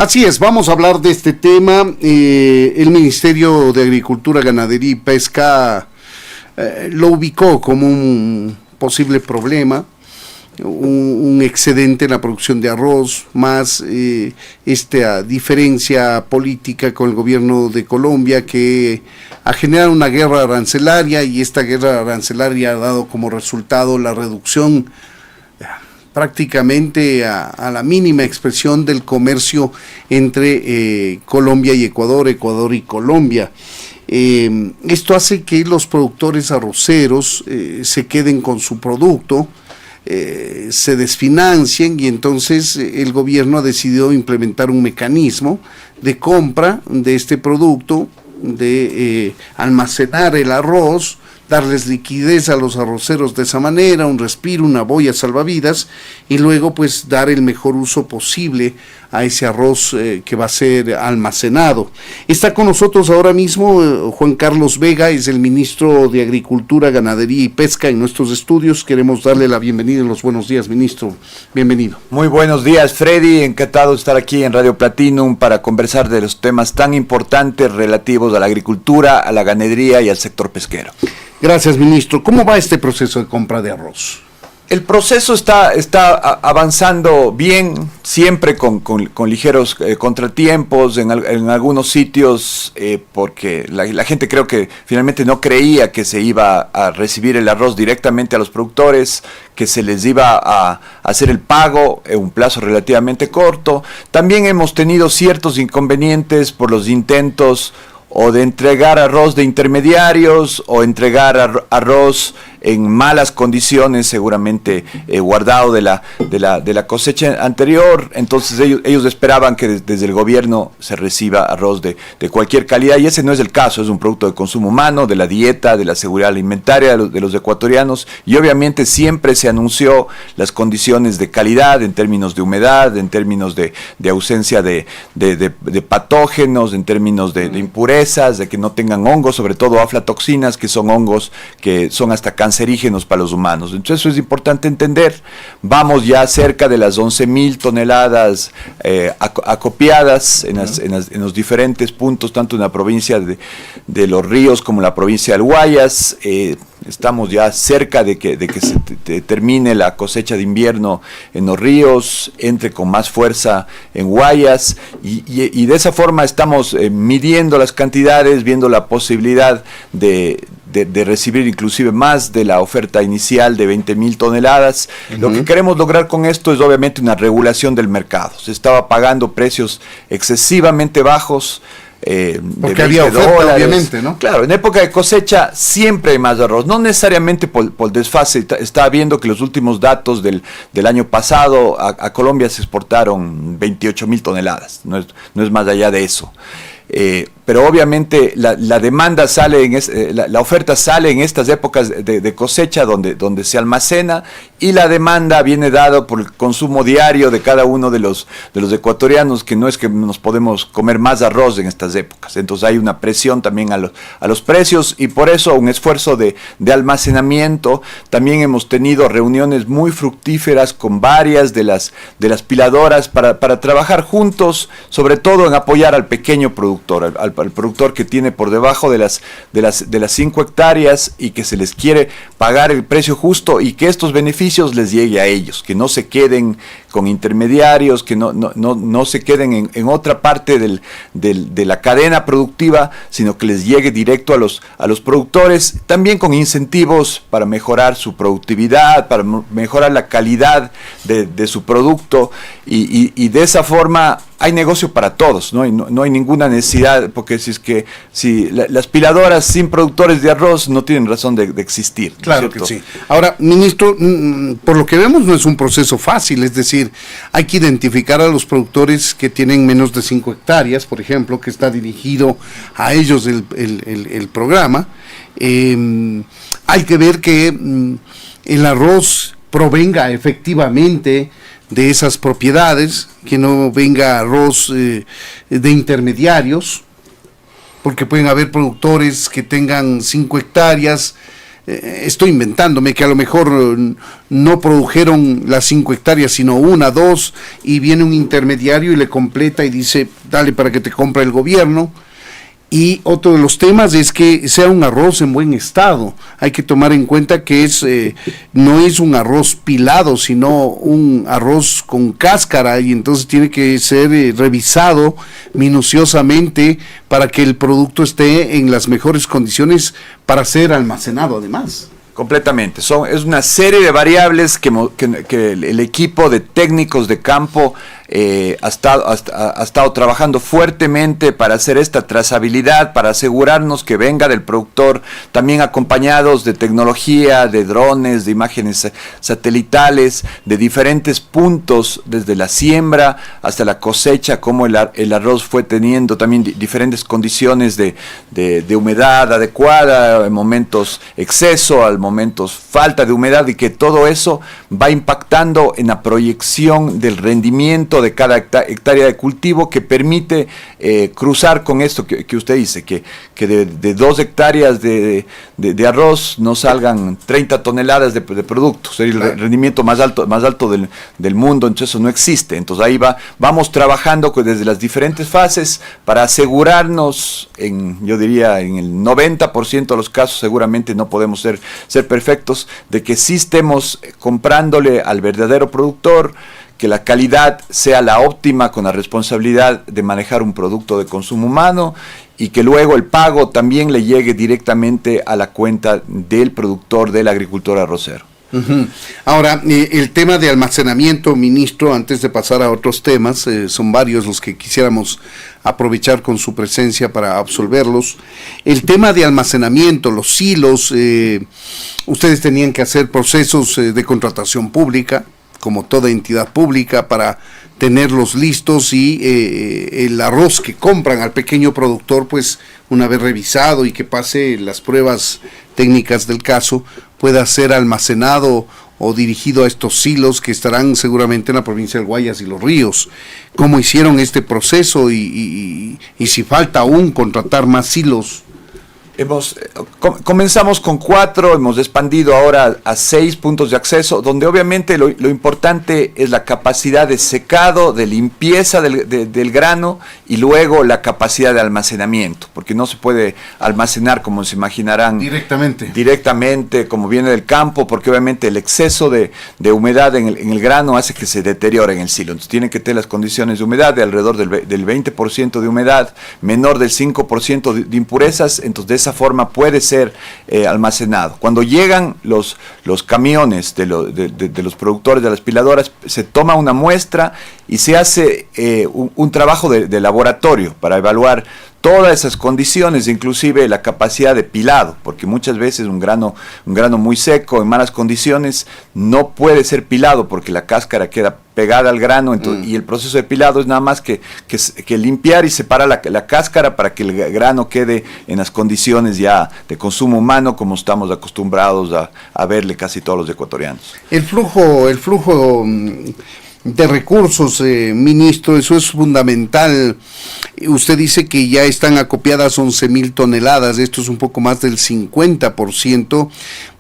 Así es, vamos a hablar de este tema. El Ministerio de Agricultura, Ganadería y Pesca lo ubicó como un posible problema, un excedente en la producción de arroz, más esta diferencia política con el gobierno de Colombia que ha generado una guerra arancelaria, y esta guerra arancelaria ha dado como resultado la reducción prácticamente a la mínima expresión del comercio entre Colombia y Ecuador, Ecuador y Colombia. Esto hace que los productores arroceros se queden con su producto, se desfinancien, y entonces el gobierno ha decidido implementar un mecanismo de compra de este producto, de almacenar el arroz, darles liquidez a los arroceros de esa manera, un respiro, una boya salvavidas, y luego pues dar el mejor uso posible a ese arroz que va a ser almacenado. Está con nosotros ahora mismo Juan Carlos Vega, es el ministro de Agricultura, Ganadería y Pesca en nuestros estudios. Queremos darle la bienvenida y los buenos días, ministro. Bienvenido. Muy buenos días, Freddy. Encantado de estar aquí en Radio Platinum para conversar de los temas tan importantes relativos a la agricultura, a la ganadería y al sector pesquero. Gracias, ministro. ¿Cómo va este proceso de compra de arroz? El proceso está avanzando bien, siempre con ligeros contratiempos en algunos sitios, porque la gente creo que finalmente no creía que se iba a recibir el arroz directamente a los productores, que se les iba a hacer el pago en un plazo relativamente corto. También hemos tenido ciertos inconvenientes por los intentos o de entregar arroz de intermediarios o entregar arroz en malas condiciones, seguramente guardado de la cosecha anterior. Entonces ellos esperaban que desde el gobierno se reciba arroz de cualquier calidad, y ese no es el caso. Es un producto de consumo humano, de la dieta, de la seguridad alimentaria de los ecuatorianos, y obviamente siempre se anunció las condiciones de calidad en términos de humedad, en términos de ausencia de patógenos, en términos de impurezas, de que no tengan hongos, sobre todo aflatoxinas, que son hongos que son hasta cancerígenos para los humanos. Entonces eso es importante entender. Vamos ya cerca de las 11,000 toneladas acopiadas en los diferentes puntos, tanto en la provincia de Los Ríos como en la provincia del Guayas. Estamos ya cerca de que se termine la cosecha de invierno en Los Ríos, entre con más fuerza en Guayas, y de esa forma estamos midiendo las cantidades, viendo la posibilidad de recibir inclusive más de la oferta inicial de 20,000 toneladas. Lo que queremos lograr con esto es obviamente una regulación del mercado. Se estaba pagando precios excesivamente bajos, porque había oferta, dólares, obviamente, ¿no? Claro, en época de cosecha siempre hay más arroz, no necesariamente por desfase. Estaba viendo que los últimos datos del año pasado a Colombia se exportaron 28,000 toneladas, no es más allá de eso. Pero obviamente la demanda sale la oferta sale en estas épocas de cosecha donde se almacena, y la demanda viene dada por el consumo diario de cada uno de los ecuatorianos, que no es que nos podemos comer más arroz en estas épocas. Entonces hay una presión también a los precios, y por eso un esfuerzo de almacenamiento. También hemos tenido reuniones muy fructíferas con varias de las piladoras para trabajar juntos, sobre todo en apoyar al pequeño productor, al productor que tiene por debajo de las 5 hectáreas, y que se les quiere pagar el precio justo y que estos beneficios les llegue a ellos, que no se queden con intermediarios, que no se queden en otra parte de la cadena productiva, sino que les llegue directo a los productores, también con incentivos para mejorar su productividad, para mejorar la calidad de su producto, y de esa forma hay negocio para todos, no hay ninguna necesidad, porque si las piladoras sin productores de arroz no tienen razón de existir. Claro que sí. Ahora, ministro, por lo que vemos no es un proceso fácil, es decir, hay que identificar a los productores que tienen menos de 5 hectáreas, por ejemplo, que está dirigido a ellos el programa. Hay que ver que el arroz provenga efectivamente de esas propiedades, que no venga arroz de intermediarios, porque pueden haber productores que tengan 5 hectáreas, estoy inventándome, que a lo mejor no produjeron las 5 hectáreas, sino 1, 2, y viene un intermediario y le completa y dice, dale para que te compre el gobierno. Y otro de los temas es que sea un arroz en buen estado. Hay que tomar en cuenta que no es un arroz pilado, sino un arroz con cáscara, y entonces tiene que ser revisado minuciosamente para que el producto esté en las mejores condiciones para ser almacenado además. Completamente, es una serie de variables que el equipo de técnicos de campo ha estado trabajando fuertemente para hacer esta trazabilidad, para asegurarnos que venga del productor, también acompañados de tecnología, de drones, de imágenes satelitales, de diferentes puntos, desde la siembra hasta la cosecha, cómo el arroz fue teniendo también diferentes condiciones de humedad adecuada, en momentos exceso, al momentos falta de humedad, y que todo eso va impactando en la proyección del rendimiento de cada hectárea de cultivo, que permite cruzar con esto que usted dice, que de 2 hectáreas de arroz no salgan 30 toneladas de producto, sería el rendimiento más alto del mundo. Entonces eso no existe. Entonces ahí vamos trabajando desde las diferentes fases para asegurarnos, yo diría en el 90% de los casos, seguramente no podemos ser perfectos, de que sí estemos comprándole al verdadero productor, que la calidad sea la óptima, con la responsabilidad de manejar un producto de consumo humano, y que luego el pago también le llegue directamente a la cuenta del productor, del agricultor arrocero. Uh-huh. Ahora, el tema de almacenamiento, ministro, antes de pasar a otros temas, son varios los que quisiéramos aprovechar con su presencia para absolverlos. El tema de almacenamiento, los silos, ustedes tenían que hacer procesos de contratación pública, como toda entidad pública, para tenerlos listos, y el arroz que compran al pequeño productor, pues una vez revisado y que pase las pruebas técnicas del caso, pueda ser almacenado o dirigido a estos silos que estarán seguramente en la provincia del Guayas y Los Ríos. ¿Cómo hicieron este proceso y si falta aún contratar más silos? Comenzamos con 4, hemos expandido ahora a 6 puntos de acceso, donde obviamente lo importante es la capacidad de secado, de limpieza del grano, y luego la capacidad de almacenamiento, porque no se puede almacenar, como se imaginarán, directamente como viene del campo, porque obviamente el exceso de humedad en el grano hace que se deteriore en el silo. Entonces tienen que tener las condiciones de humedad de alrededor del 20% de humedad, menor del 5% de impurezas. Entonces de esa forma puede ser almacenado. Cuando llegan los camiones de los productores, de las piladoras, se toma una muestra y se hace un trabajo de laboratorio para evaluar todas esas condiciones, inclusive la capacidad de pilado, porque muchas veces un grano muy seco, en malas condiciones, no puede ser pilado porque la cáscara queda pegada al grano. Entonces, y el proceso de pilado es nada más que limpiar y separar la cáscara para que el grano quede en las condiciones ya de consumo humano, como estamos acostumbrados a verle casi todos los ecuatorianos. El flujo de recursos, ministro, eso es fundamental. Usted dice que ya están acopiadas 11,000 toneladas, esto es un poco más del 50%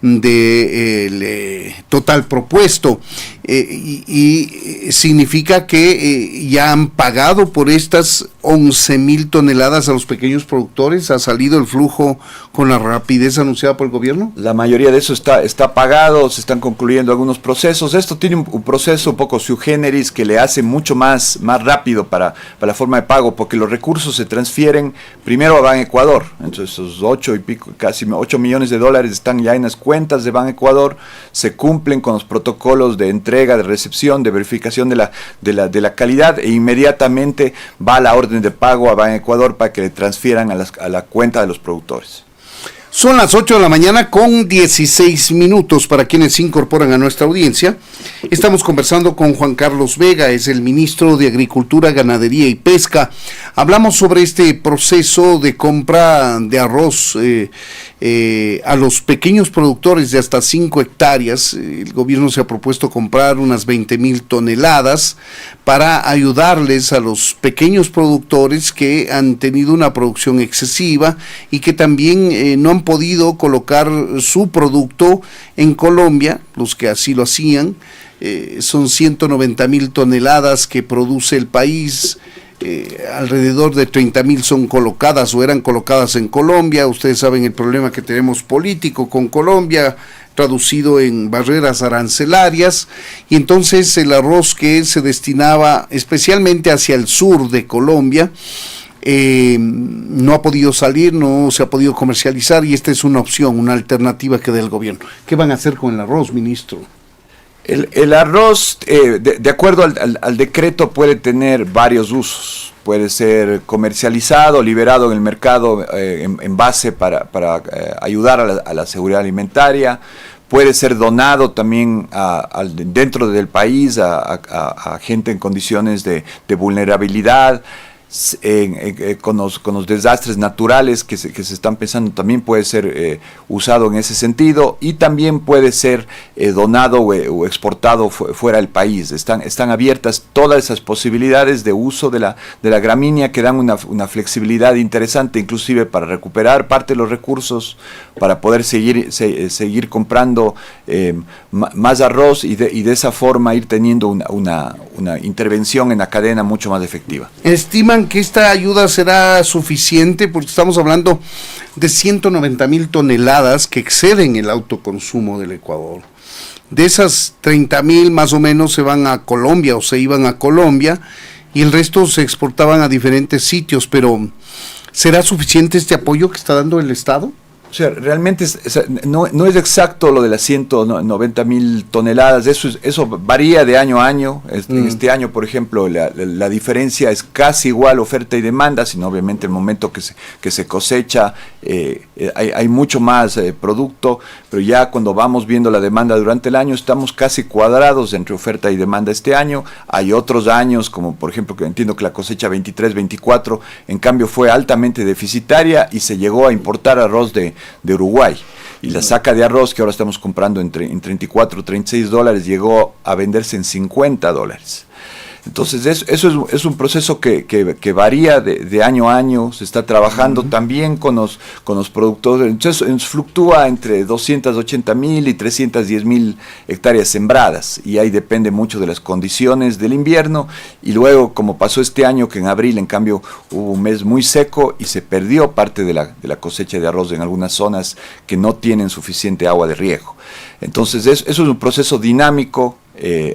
del total propuesto, y significa que ya han pagado por estas 11,000 toneladas a los pequeños productores. ¿Ha salido el flujo con la rapidez anunciada por el gobierno? La mayoría de eso está pagado, se están concluyendo algunos procesos. Esto tiene un proceso un poco sui generis que le hace mucho más rápido para la forma de pago, porque los recursos se transfieren primero a Ban Ecuador. Entonces esos 8 millones de dólares están ya en las cuentas de Ban Ecuador, se cumplen con los protocolos de entrega, de recepción, de verificación de la calidad, e inmediatamente va la orden de pago a Ban Ecuador para que le transfieran a la cuenta de los productores. Son las 8 de la mañana con 16 minutos para quienes se incorporan a nuestra audiencia. Estamos conversando con Juan Carlos Vega, es el ministro de Agricultura, Ganadería y Pesca. Hablamos sobre este proceso de compra de arroz a los pequeños productores de hasta 5 hectáreas. El gobierno se ha propuesto comprar unas 20,000 toneladas para ayudarles a los pequeños productores que han tenido una producción excesiva y que también no han podido colocar su producto en Colombia, los que así lo hacían. Son 190,000 toneladas que produce el país. Alrededor de 30,000 son colocadas o eran colocadas en Colombia. Ustedes saben el problema que tenemos político con Colombia, traducido en barreras arancelarias, y entonces el arroz que se destinaba especialmente hacia el sur de Colombia no ha podido salir, no se ha podido comercializar, y esta es una opción, una alternativa que da el gobierno. ¿Qué van a hacer con el arroz, ministro? El arroz, de acuerdo al decreto, puede tener varios usos. Puede ser comercializado, liberado en el mercado en base para ayudar a la seguridad alimentaria. Puede ser donado también dentro del país a gente en condiciones de vulnerabilidad. Con los desastres naturales que se están pensando, también puede ser usado en ese sentido, y también puede ser donado o exportado fuera del país. Están abiertas todas esas posibilidades de uso de la gramínea, que dan una flexibilidad interesante, inclusive para recuperar parte de los recursos, para poder seguir comprando más arroz y de esa forma ir teniendo una intervención en la cadena mucho más efectiva. ¿Estiman que esta ayuda será suficiente? Porque estamos hablando de 190,000 toneladas que exceden el autoconsumo del Ecuador. De esas 30,000 más o menos se van a Colombia o se iban a Colombia, y el resto se exportaban a diferentes sitios, pero ¿será suficiente este apoyo que está dando el Estado? O sea, realmente no es exacto lo de las 190,000 toneladas, eso varía de año a año. En este año, por ejemplo, la diferencia es casi igual oferta y demanda, sino obviamente el momento que se cosecha hay mucho más producto, pero ya cuando vamos viendo la demanda durante el año, estamos casi cuadrados entre oferta y demanda este año. Hay otros años, como por ejemplo, que entiendo que la cosecha 23-24, en cambio fue altamente deficitaria y se llegó a importar arroz de Uruguay, y la saca de arroz que ahora estamos comprando en 34 o 36 dólares llegó a venderse en 50 dólares. Entonces eso es un proceso que varía de año a año. Se está trabajando también con los productores. Entonces fluctúa entre 280,000 y 310,000 hectáreas sembradas, y ahí depende mucho de las condiciones del invierno. Y luego, como pasó este año, que en abril en cambio hubo un mes muy seco y se perdió parte de la cosecha de arroz en algunas zonas que no tienen suficiente agua de riego. Entonces eso es un proceso dinámico.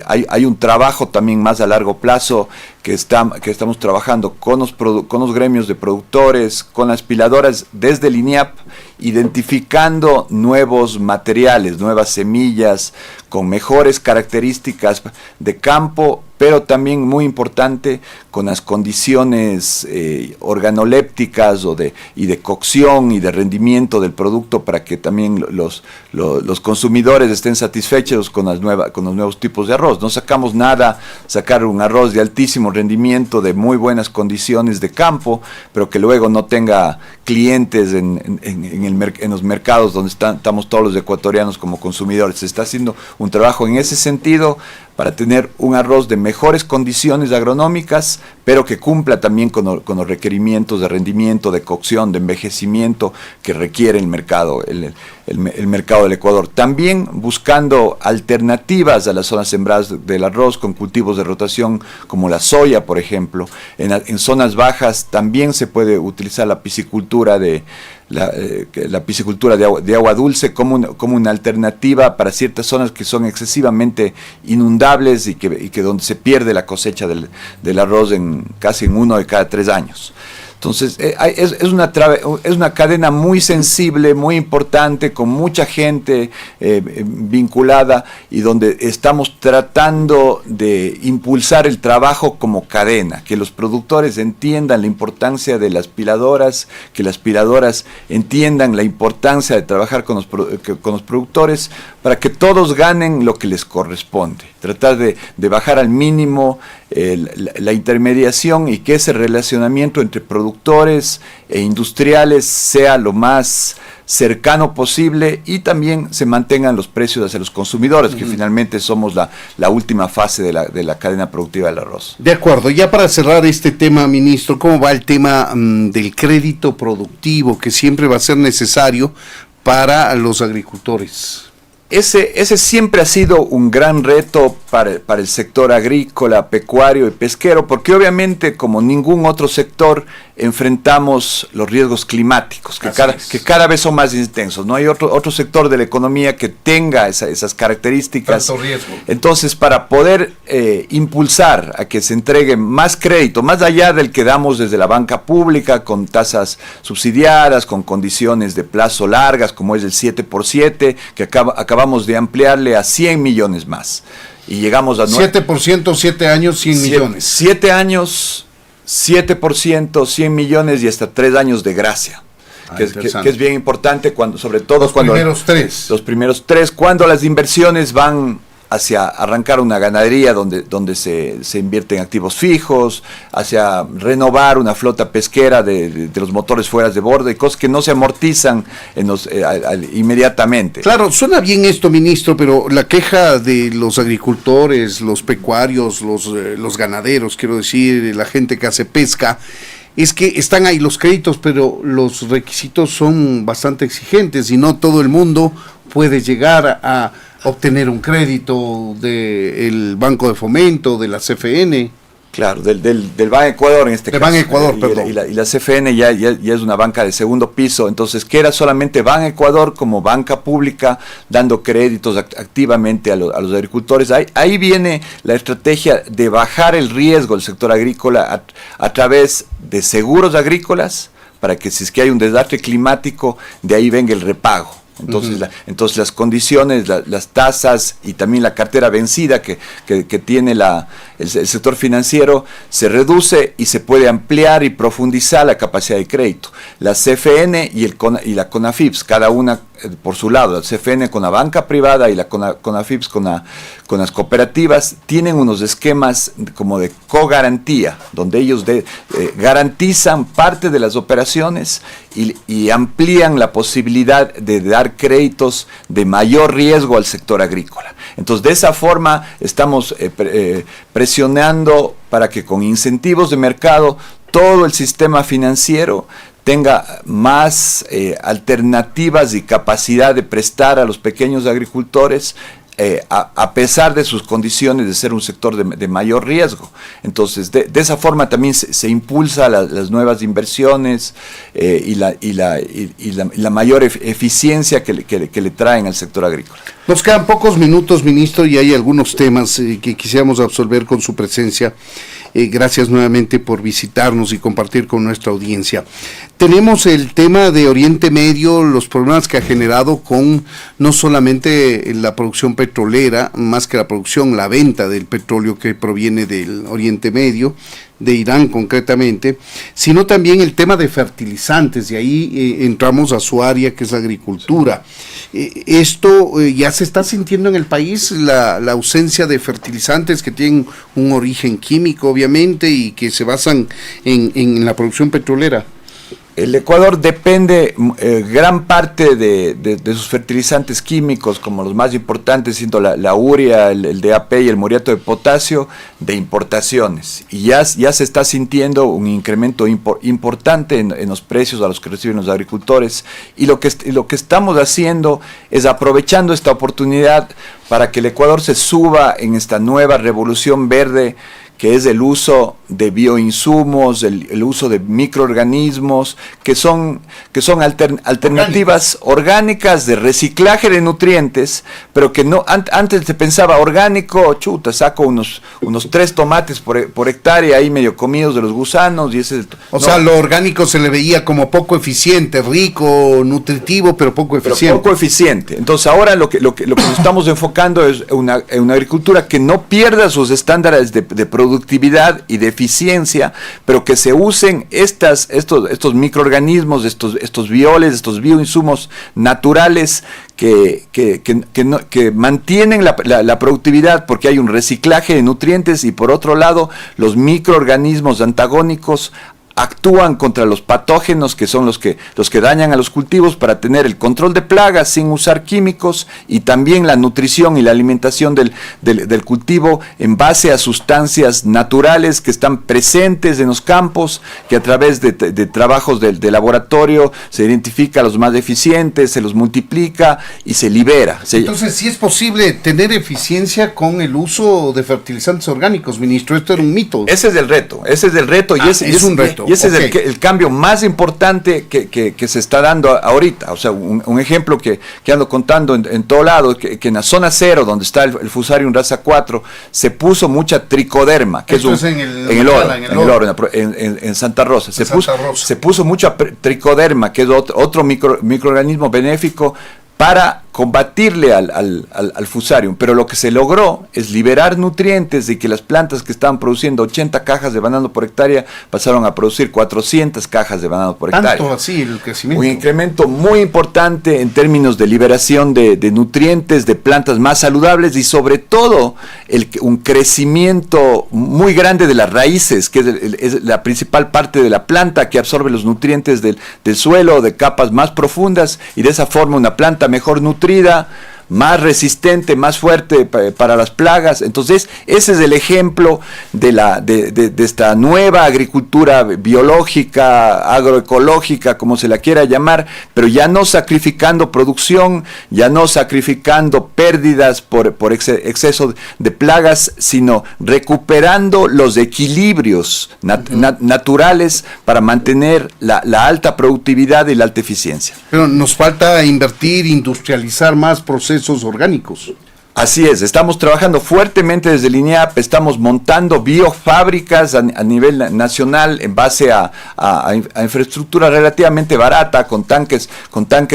Hay un trabajo también más a largo plazo que estamos trabajando con los gremios de productores, con las piladoras desde el INIAP, identificando nuevos materiales, nuevas semillas con mejores características de campo, pero también muy importante con las condiciones organolépticas y de cocción y de rendimiento del producto, para que también los consumidores estén satisfechos con los nuevos tipos de arroz. No sacamos nada sacar un arroz de altísimo rendimiento, de muy buenas condiciones de campo, pero que luego no tenga clientes en los mercados donde estamos todos los ecuatorianos como consumidores. Se está haciendo un trabajo en ese sentido para tener un arroz de mejores condiciones agronómicas, pero que cumpla también con los requerimientos de rendimiento, de cocción, de envejecimiento que requiere el mercado, el mercado del Ecuador. También buscando alternativas a las zonas sembradas del arroz con cultivos de rotación como la soya, por ejemplo. En zonas bajas también se puede utilizar la piscicultura de agua dulce como una alternativa para ciertas zonas que son excesivamente inundables y que donde se pierde la cosecha del arroz casi en 1 de cada 3 años. Entonces es una cadena muy sensible, muy importante, con mucha gente vinculada, y donde estamos tratando de impulsar el trabajo como cadena, que los productores entiendan la importancia de las piladoras, que las piladoras entiendan la importancia de trabajar con los productores, para que todos ganen lo que les corresponde. tratar de bajar al mínimo la intermediación y que ese relacionamiento entre productores e industriales sea lo más cercano posible y también se mantengan los precios hacia los consumidores, que finalmente somos la última fase de la cadena productiva del arroz. De acuerdo, ya para cerrar este tema, ministro, ¿cómo va el tema del crédito productivo que siempre va a ser necesario para los agricultores? Ese siempre ha sido un gran reto para el sector agrícola, pecuario y pesquero, porque obviamente como ningún otro sector enfrentamos los riesgos climáticos, que cada vez son más intensos. No hay otro sector de la economía que tenga esas características. Tanto riesgo. Entonces, para poder impulsar a que se entregue más crédito, más allá del que damos desde la banca pública, con tasas subsidiadas, con condiciones de plazo largas, como es el 7x7, que acabamos de ampliarle a 100 millones más. Y llegamos a 7%, 7 años, 100 millones. 7 años, 7%, 100 millones y hasta 3 años de gracia. Que es bien importante, sobre todo cuando los primeros tres, cuando las inversiones van hacia arrancar una ganadería donde se invierte en activos fijos, hacia renovar una flota pesquera de los motores fuera de borda y cosas que no se amortizan inmediatamente. Claro, suena bien esto, ministro, pero la queja de los agricultores, los pecuarios, los ganaderos, quiero decir, la gente que hace pesca, es que están ahí los créditos, pero los requisitos son bastante exigentes y no todo el mundo puede llegar a obtener un crédito del Banco de Fomento, de la CFN. Claro, del Ban Ecuador en este caso. Ban Ecuador, perdón. Y la CFN ya es una banca de segundo piso, entonces que era solamente Ban Ecuador como banca pública dando créditos activamente a los agricultores. Ahí viene la estrategia de bajar el riesgo del sector agrícola a través de seguros agrícolas, para que si es que hay un desastre climático, de ahí venga el repago. Entonces las condiciones, las tasas y también la cartera vencida que tiene el sector financiero se reduce y se puede ampliar y profundizar la capacidad de crédito. La CFN y la CONAFIPS, cada una por su lado, la CFN con la banca privada y la CONAFIPS con las cooperativas, tienen unos esquemas como de cogarantía, donde ellos garantizan parte de las operaciones y amplían la posibilidad de dar créditos de mayor riesgo al sector agrícola. Entonces, de esa forma estamos presionando para que con incentivos de mercado todo el sistema financiero tenga más alternativas y capacidad de prestar a los pequeños agricultores a pesar de sus condiciones de ser un sector de mayor riesgo. Entonces, de esa forma también se impulsa las nuevas inversiones y la mayor eficiencia que le traen al sector agrícola. Nos quedan pocos minutos, ministro, y hay algunos temas que quisiéramos absolver con su presencia. Gracias nuevamente por visitarnos y compartir con nuestra audiencia. Tenemos el tema de Oriente Medio, los problemas que ha generado con no solamente la producción petrolera, más que la producción, la venta del petróleo que proviene del Oriente Medio, de Irán concretamente, sino también el tema de fertilizantes, y ahí entramos a su área que es la agricultura. Esto ya se está sintiendo en el país, la ausencia de fertilizantes que tienen un origen químico obviamente y que se basan en la producción petrolera. El Ecuador depende gran parte de sus fertilizantes químicos, como los más importantes, siendo la urea, el DAP y el muriato de potasio, de importaciones. Y ya se está sintiendo un incremento importante en los precios a los que reciben los agricultores. Y lo que estamos haciendo es aprovechando esta oportunidad para que el Ecuador se suba en esta nueva revolución verde, que es el uso de bioinsumos, el uso de microorganismos, que son alternativas orgánicas de reciclaje de nutrientes, pero que no antes se pensaba orgánico, saco unos 3 tomates por hectárea ahí medio comidos de los gusanos, y o sea, lo orgánico se le veía como poco eficiente, rico, nutritivo, pero poco eficiente. Entonces ahora lo que nos estamos enfocando es una agricultura que no pierda sus estándares de producción productividad y de eficiencia, pero que se usen estos microorganismos, estos bioles, estos bioinsumos naturales que mantienen la productividad, porque hay un reciclaje de nutrientes, y por otro lado los microorganismos antagónicos actúan contra los patógenos, que son los que dañan a los cultivos, para tener el control de plagas sin usar químicos, y también la nutrición y la alimentación del cultivo en base a sustancias naturales que están presentes en los campos, que a través de trabajos de laboratorio se identifica a los más eficientes, se los multiplica y se libera. Entonces, ¿sí es posible tener eficiencia con el uso de fertilizantes orgánicos, ministro? Esto era un mito. Ese es el reto, y es un reto. Y ese es el cambio más importante que se está dando ahorita. O sea, un ejemplo que ando contando en todo lado, que en la zona 0, donde está el Fusarium raza 4, se puso mucha tricoderma, que esto es en el oro, en Santa Rosa. Se puso mucha tricoderma, que es otro microorganismo benéfico para combatirle al Fusarium, pero lo que se logró es liberar nutrientes, de que las plantas que estaban produciendo 80 cajas de banano por hectárea pasaron a producir 400 cajas de banano por hectárea. Tanto así el crecimiento. Un incremento muy importante en términos de liberación de nutrientes, de plantas más saludables, y sobre todo un crecimiento muy grande de las raíces, que es la principal parte de la planta, que absorbe los nutrientes del suelo, de capas más profundas, y de esa forma una planta mejor nutrida, más resistente, más fuerte para las plagas. Entonces, ese es el ejemplo de esta nueva agricultura biológica, agroecológica, como se la quiera llamar, pero ya no sacrificando producción, ya no sacrificando pérdidas por exceso de plagas, sino recuperando los equilibrios naturales para mantener la alta productividad y la alta eficiencia. Pero nos falta invertir, industrializar más procesos orgánicos. Así es, estamos trabajando fuertemente desde el INEAP, estamos montando biofábricas a nivel nacional en base a infraestructura relativamente barata, con tanques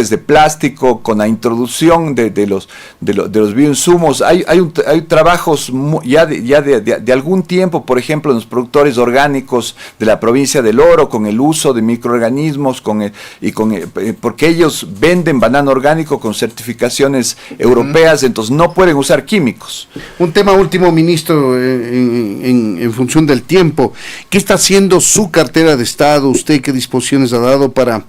de plástico, con la introducción de los bioinsumos. Hay trabajos ya de algún tiempo, por ejemplo, en los productores orgánicos de la provincia del Oro, con el uso de microorganismos, porque ellos venden banano orgánico con certificaciones europeas, entonces no pueden usar químicos. Un tema último, ministro, en función del tiempo. ¿Qué está haciendo su cartera de Estado? ¿Usted qué disposiciones ha dado para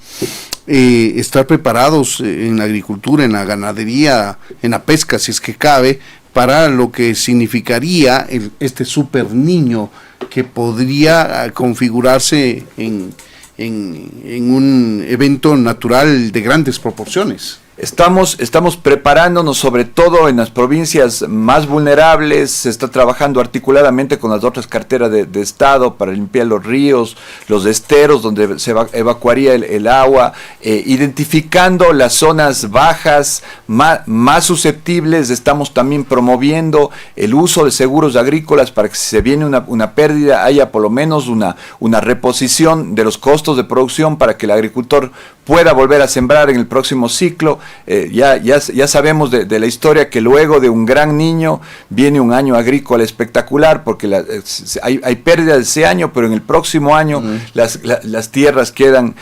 estar preparados en la agricultura, en la ganadería, en la pesca, si es que cabe, para lo que significaría este super niño que podría configurarse en un evento natural de grandes proporciones? Estamos preparándonos, sobre todo en las provincias más vulnerables. Se está trabajando articuladamente con las otras carteras de Estado para limpiar los ríos, los esteros donde se evacuaría el agua, identificando las zonas bajas más susceptibles. Estamos también promoviendo el uso de seguros agrícolas para que, si se viene una pérdida, haya por lo menos una reposición de los costos de producción para que el agricultor pueda volver a sembrar en el próximo ciclo. Ya sabemos de la historia que luego de un gran niño viene un año agrícola espectacular, porque hay pérdidas de ese año, pero en el próximo año las tierras quedan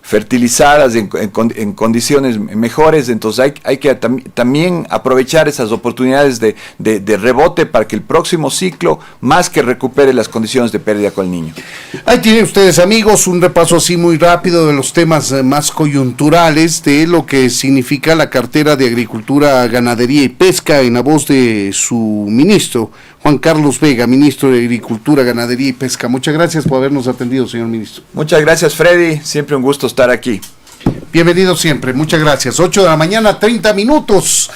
fertilizadas en condiciones mejores. Entonces hay que también aprovechar esas oportunidades de rebote para que el próximo ciclo más que recupere las condiciones de pérdida con el niño. Ahí tienen ustedes, amigos, un repaso así muy rápido de los temas más coyunturales de lo que significa la cartera de Agricultura, Ganadería y Pesca, en la voz de su ministro, Juan Carlos Vega, ministro de Agricultura, Ganadería y Pesca. Muchas gracias por habernos atendido, señor ministro. Muchas gracias, Freddy, siempre un gusto estar aquí. Bienvenido siempre, muchas gracias. 8 de la mañana, 30 minutos.